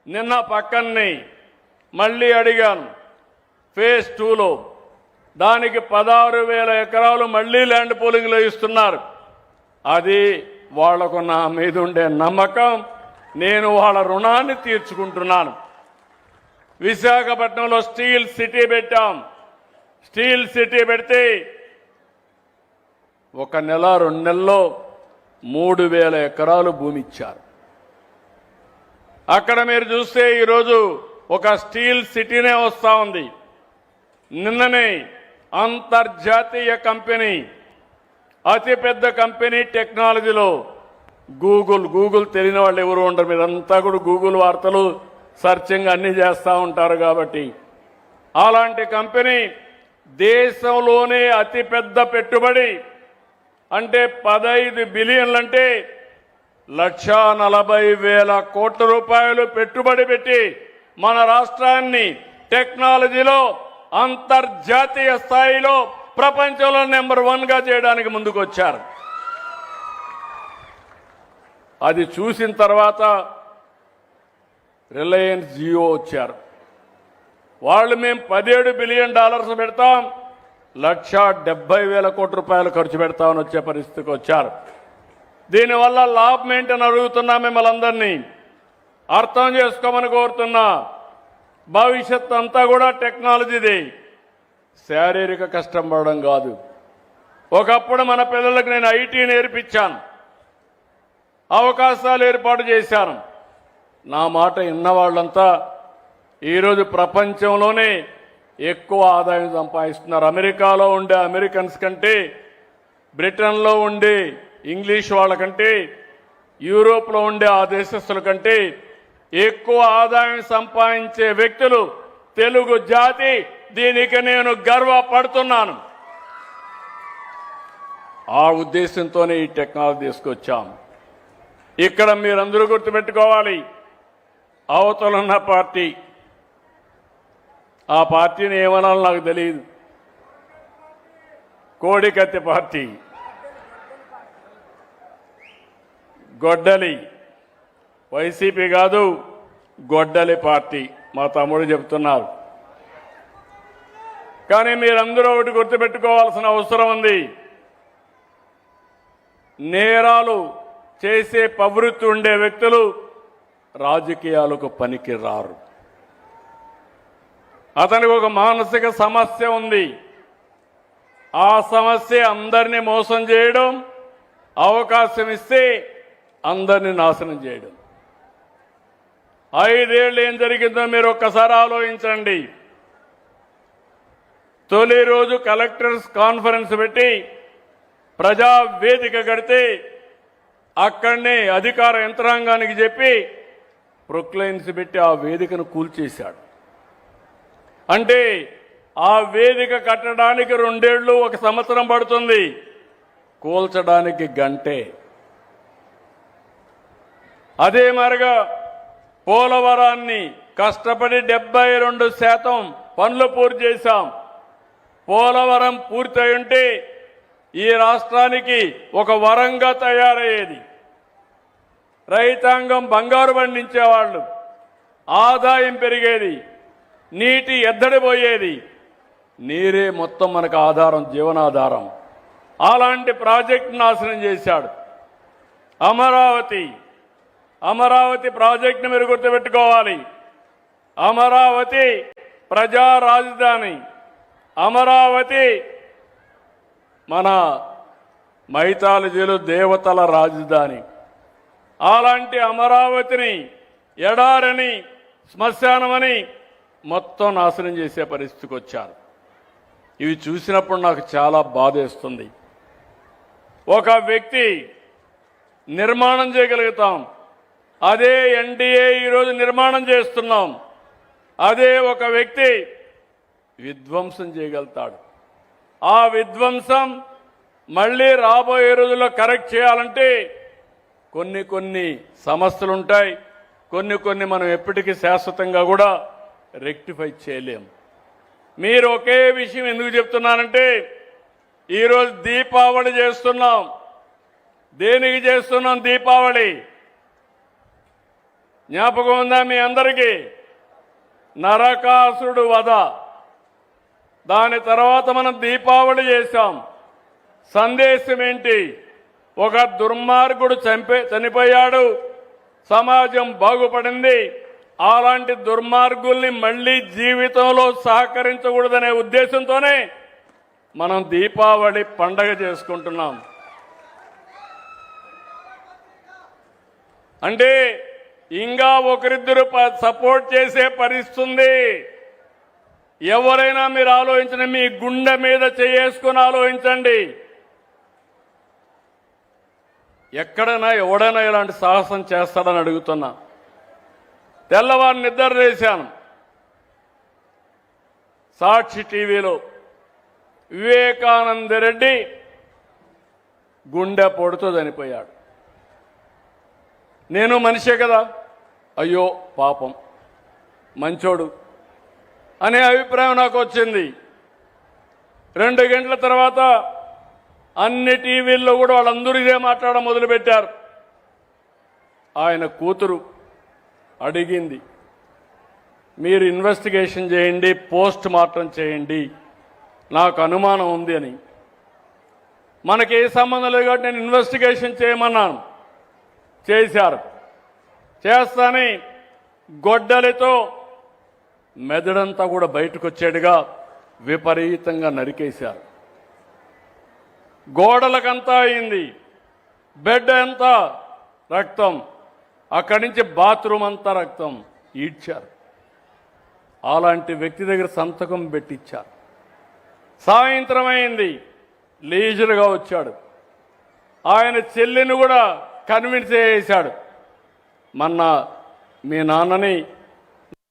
నిన్న పక్కన్ని మళ్ళీ అడిగాను. ఫేజ్ 2లో దానికి 16,000 ఎకరాలు మళ్ళీ ల్యాండ్ పూలింగ్లో ఇస్తున్నారు. అది వాళ్లకు నా మీద ఉండే నమ్మకం. నేను వాళ్ళ రుణాన్ని తీర్చుకుంటున్నాను. విశాఖపట్నంలో స్టీల్ సిటీ పెట్టాం. స్టీల్ సిటీ పెడితే 1 నెల 2 నెలల్లో 3,000 ఎకరాలు భూమి ఇచ్చారు. అక్కడ మీరు చూస్తే ఈరోజు ఒక స్టీల్ సిటీనే వస్తూ ఉంది. నిన్ననే అంతర్జాతీయ కంపెనీ, అతిపెద్ద కంపెనీ టెక్నాలజీలో గూగుల్ తెలియని వాళ్ళు ఎవరు ఉండరు. మీరంతా కూడా గూగుల్ వార్తలు సర్చింగ్ అన్నీ చేస్తూ ఉంటారు కాబట్టి, అలాంటి కంపెనీ దేశంలోనే అతిపెద్ద పెట్టుబడి అంటే 15 బిలియన్లు అంటే 1,40,000 కోట్ల రూపాయలు పెట్టుబడి పెట్టి మన రాష్ట్రాన్ని టెక్నాలజీలో అంతర్జాతీయ స్థాయిలో ప్రపంచంలో నెంబర్ 1గా చేయడానికి ముందుకొచ్చారు. అది చూసిన తర్వాత రిలయన్స్ జియో వచ్చారు. వాళ్ళు మేము $17 బిలియన్ పెడతాం, 1,70,000 కోట్ల రూపాయలు ఖర్చు పెడతామని వచ్చే పరిస్థితికి వచ్చారు. దీనివల్ల లాభం ఏంటని అడుగుతున్నా. మిమ్మల్ని అందరినీ అర్థం చేసుకోమని కోరుతున్నా. భవిష్యత్ అంతా కూడా టెక్నాలజీది, శారీరక కష్టం పడడం కాదు. ఒకప్పుడు మన పిల్లలకు నేను ఐటీ నేర్పించాను, అవకాశాలు ఏర్పాటు చేశాను. నా మాట విన్న వాళ్ళంతా ఈరోజు ప్రపంచంలోనే ఎక్కువ ఆదాయం సంపాదిస్తున్నారు. అమెరికాలో ఉండే అమెరికన్స్ కంటే, బ్రిటన్లో ఉండే ఇంగ్లీష్ వాళ్ళకంటే, యూరోప్లో ఉండే ఆ దేశస్తుల కంటే ఎక్కువ ఆదాయం సంపాదించే వ్యక్తులు తెలుగు జాతి. దీనికి నేను గర్వపడుతున్నాను. ఆ ఉద్దేశంతోనే ఈ టెక్నాలజీ తీసుకొచ్చాం. ఇక్కడ మీరందరూ గుర్తుపెట్టుకోవాలి, అవతలున్న పార్టీ, ఆ పార్టీని ఏమనాలో నాకు తెలియదు, కోడికత్తి పార్టీ, గొడ్డలి, వైసీపీ కాదు గొడ్డలి పార్టీ మా తమ్ముడు చెప్తున్నారు. కానీ మీరందరూ ఒకటి గుర్తుపెట్టుకోవాల్సిన అవసరం ఉంది. నేరాలు చేసే ప్రవృత్తి ఉండే వ్యక్తులు రాజకీయాలకు పనికి రారు. అతనికి ఒక మానసిక సమస్య ఉంది. ఆ సమస్య అందరినీ మోసం చేయడం, అవకాశం ఇస్తే అందరినీ నాశనం చేయడం. 5 ఏళ్ళు ఏం జరిగిందో మీరు ఒక్కసారి ఆలోచించండి. తొలి రోజు కలెక్టర్స్ కాన్ఫరెన్స్ పెట్టి ప్రజా వేదిక కడితే అక్కడనే అధికార యంత్రాంగానికి చెప్పి ప్రొక్లైన్స్ పెట్టి ఆ వేదికను కూల్చేశాడు. అంటే ఆ వేదిక కట్టడానికి 2 ఏళ్ళు 1 సంవత్సరం పడుతుంది, కూల్చడానికి గంటే. అదే మరిగా పోలవరాన్ని కష్టపడి 72% పనులు పూర్తి చేశాం. పోలవరం పూర్తయి ఉంటే ఈ రాష్ట్రానికి ఒక వరంగా తయారయ్యేది. రైతాంగం బంగారు పండించేవాళ్ళు, ఆదాయం పెరిగేది, నీటి ఎద్దడిపోయేది. నీరే మొత్తం మనకు ఆధారం, జీవనాధారం. అలాంటి ప్రాజెక్టు నాశనం చేశాడు. అమరావతి ప్రాజెక్టును మీరు గుర్తుపెట్టుకోవాలి. అమరావతి ప్రజా రాజధాని. అమరావతి మన మైథాలజీలో దేవతల రాజధాని. అలాంటి అమరావతిని ఎడారని, శ్మశానమని మొత్తం నాశనం చేసే పరిస్థితికి వచ్చారు. ఇవి చూసినప్పుడు నాకు చాలా బాధేస్తుంది. ఒక వ్యక్తి నిర్మాణం చేయగలుగుతాం, అదే ఎన్డీఏ ఈరోజు నిర్మాణం చేస్తున్నాం. అదే ఒక వ్యక్తి విధ్వంసం చేయగలుగుతాడు. ఆ విధ్వంసం మళ్ళీ రాబోయే రోజుల్లో కరెక్ట్ చేయాలంటే కొన్ని సమస్యలు ఉంటాయి. కొన్ని మనం ఎప్పటికీ శాశ్వతంగా కూడా రెక్టిఫై చేయలేం. మీరు ఒకే విషయం ఎందుకు చెప్తున్నానంటే, ఈరోజు దీపావళి చేస్తున్నాం. దేనికి చేస్తున్నాం దీపావళి? జ్ఞాపకం ఉందా మీ అందరికీ? నరకాసురుడు వధ. దాని తర్వాత మనం దీపావళి చేశాం. సందేశం ఏంటి? ఒక దుర్మార్గుడు చనిపోయాడు, సమాజం బాగుపడింది. అలాంటి దుర్మార్గుల్ని మళ్లీ జీవితంలో సహకరించకూడదనే ఉద్దేశంతోనే మనం దీపావళి పండగ చేసుకుంటున్నాం. అంటే ఇంకా ఒకరిద్దరు సపోర్ట్ చేసే పరిస్థితి. ఎవరైనా మీరు ఆలోచించండి, మీ గుండె మీద చేసుకుని ఆలోచించండి. ఎక్కడైనా ఎవడైనా ఇలాంటి సాహసం చేస్తాడని అడుగుతున్నా. తెల్లవారు నిద్ర చేశాను. సాక్షి టీవీలో వివేకానంద రెడ్డి గుండె పొడుతో చనిపోయాడు. నేను మనిషే కదా, అయ్యో పాపం మంచోడు అనే అభిప్రాయం నాకు వచ్చింది. 2 గంటల తర్వాత అన్ని టీవీల్లో కూడా వాళ్ళందరూ ఇదే మాట్లాడడం మొదలుపెట్టారు. ఆయన కూతురు అడిగింది, మీరు ఇన్వెస్టిగేషన్ చేయండి, పోస్ట్ మార్టం చేయండి, నాకు అనుమానం ఉంది అని. మనకి ఏ సంబంధం లేదు కాబట్టి నేను ఇన్వెస్టిగేషన్ చేయమన్నాను. చేశారు. చేస్తానే గొడ్డలితో మెదడంతా కూడా బయటకు వచ్చేట్టుగా విపరీతంగా నరికేశారు. గోడలకంతా అయింది, బెడ్ అంతా రక్తం, అక్కడి నుంచి బాత్రూమ్ అంతా రక్తం. ఈడ్చారు. అలాంటి వ్యక్తి దగ్గర సంతకం పెట్టించారు. సాయంత్రం అయింది, లీజులుగా వచ్చాడు. ఆయన చెల్లిని కూడా కన్విన్స్ చేశాడు, మొన్న మీ నాన్నని